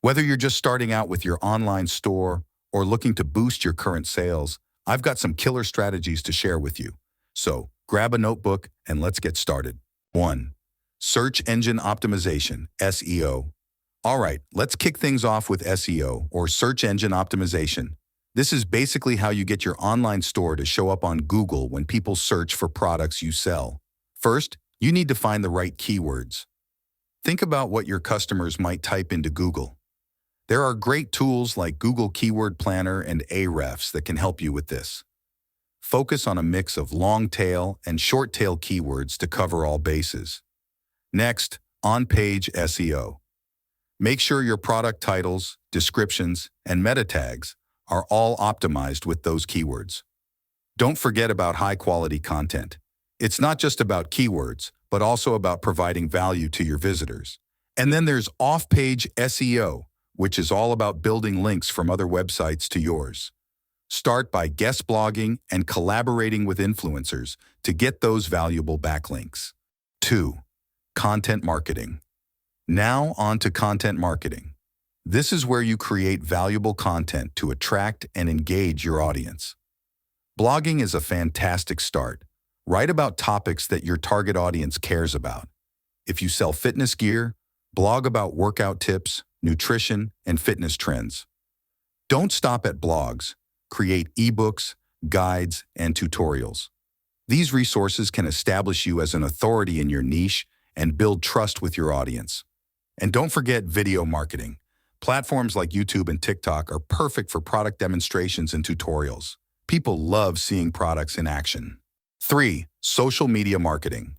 Whether you're just starting out with your online store or looking to boost your current sales, I've got some killer strategies to share with you. So grab a notebook and let's get started. 1. Search engine optimization, SEO. All right, let's kick things off with SEO, or search engine optimization. This is basically how you get your online store to show up on Google when people search for products you sell. First, you need to find the right keywords. Think about what your customers might type into Google. There are great tools like Google Keyword Planner and Ahrefs that can help you with this. Focus on a mix of long-tail and short-tail keywords to cover all bases. Next, on-page SEO. Make sure your product titles, descriptions, and meta tags are all optimized with those keywords. Don't forget about high-quality content. It's not just about keywords, but also about providing value to your visitors. And then there's off-page SEO, which is all about building links from other websites to yours. Start by guest blogging and collaborating with influencers to get those valuable backlinks. 2. Content marketing. Now on to content marketing. This is where you create valuable content to attract and engage your audience. Blogging is a fantastic start. Write about topics that your target audience cares about. If you sell fitness gear, blog about workout tips, nutrition, and fitness trends. Don't stop at blogs. Create ebooks, guides, and tutorials. These resources can establish you as an authority in your niche and build trust with your audience. And don't forget video marketing. Platforms like YouTube and TikTok are perfect for product demonstrations and tutorials. People love seeing products in action. 3. Social media marketing.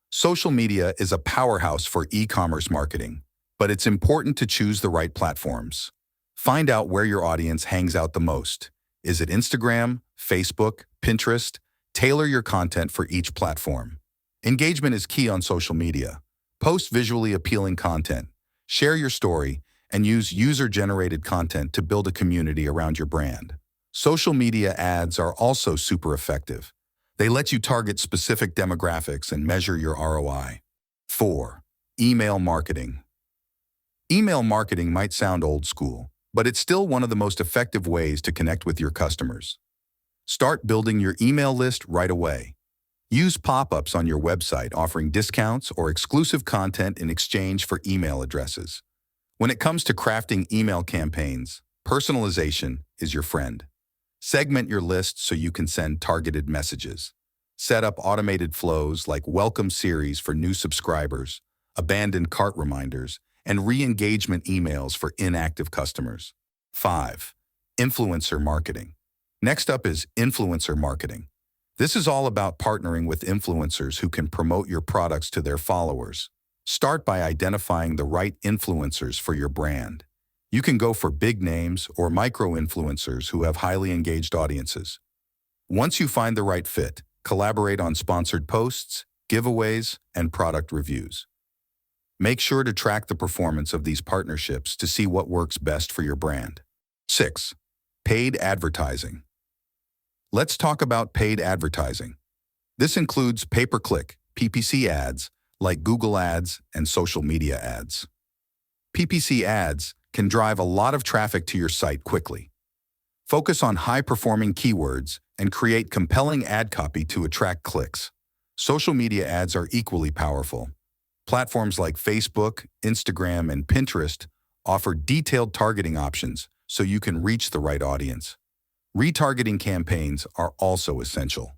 Social media is a powerhouse for e-commerce marketing, but it's important to choose the right platforms. Find out where your audience hangs out the most. Is it Instagram, Facebook, Pinterest? Tailor your content for each platform. Engagement is key on social media. Post visually appealing content, share your story, and use user-generated content to build a community around your brand. Social media ads are also super effective. They let you target specific demographics and measure your ROI. 4. Email marketing. Email marketing might sound old school, but it's still one of the most effective ways to connect with your customers. Start building your email list right away. Use pop-ups on your website offering discounts or exclusive content in exchange for email addresses. When it comes to crafting email campaigns, personalization is your friend. Segment your list so you can send targeted messages. Set up automated flows like welcome series for new subscribers, abandoned cart reminders, and re-engagement emails for inactive customers. 5. Influencer marketing. Next up is influencer marketing. This is all about partnering with influencers who can promote your products to their followers. Start by identifying the right influencers for your brand. You can go for big names or micro-influencers who have highly engaged audiences. Once you find the right fit, collaborate on sponsored posts, giveaways, and product reviews. Make sure to track the performance of these partnerships to see what works best for your brand. 6. Paid advertising. Let's talk about paid advertising. This includes pay-per-click, PPC ads, like Google Ads and social media ads. PPC ads can drive a lot of traffic to your site quickly. Focus on high-performing keywords and create compelling ad copy to attract clicks. Social media ads are equally powerful. Platforms like Facebook, Instagram, and Pinterest offer detailed targeting options so you can reach the right audience. Retargeting campaigns are also essential.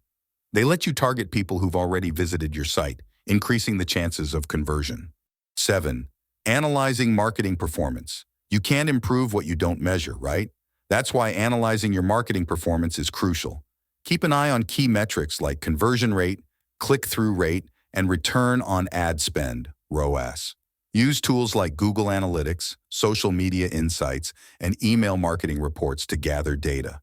They let you target people who've already visited your site, increasing the chances of conversion. 7. Analyzing marketing performance. You can't improve what you don't measure, right? That's why analyzing your marketing performance is crucial. Keep an eye on key metrics like conversion rate, click-through rate, and return on ad spend, ROAS. Use tools like Google Analytics, social media insights, and email marketing reports to gather data.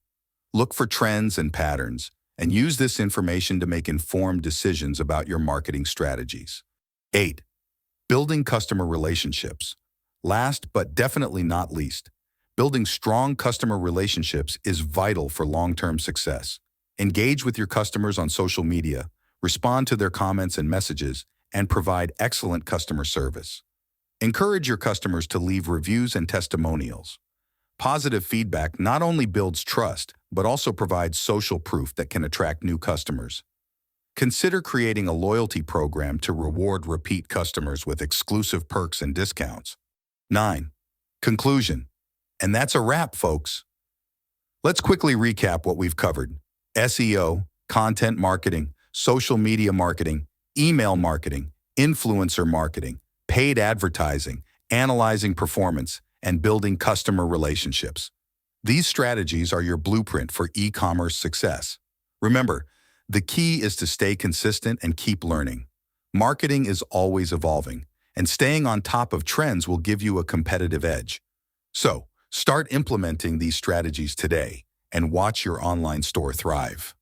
Look for trends and patterns, and use this information to make informed decisions about your marketing strategies. 8. Building customer relationships. Last but definitely not least, building strong customer relationships is vital for long-term success. Engage with your customers on social media, respond to their comments and messages, and provide excellent customer service. Encourage your customers to leave reviews and testimonials. Positive feedback not only builds trust, but also provides social proof that can attract new customers. Consider creating a loyalty program to reward repeat customers with exclusive perks and discounts. 9. Conclusion. And that's a wrap, folks. Let's quickly recap what we've covered. SEO, content marketing, social media marketing, email marketing, influencer marketing, paid advertising, analyzing performance, and building customer relationships. These strategies are your blueprint for e-commerce success. Remember, the key is to stay consistent and keep learning. Marketing is always evolving, and staying on top of trends will give you a competitive edge. So, start implementing these strategies today and watch your online store thrive.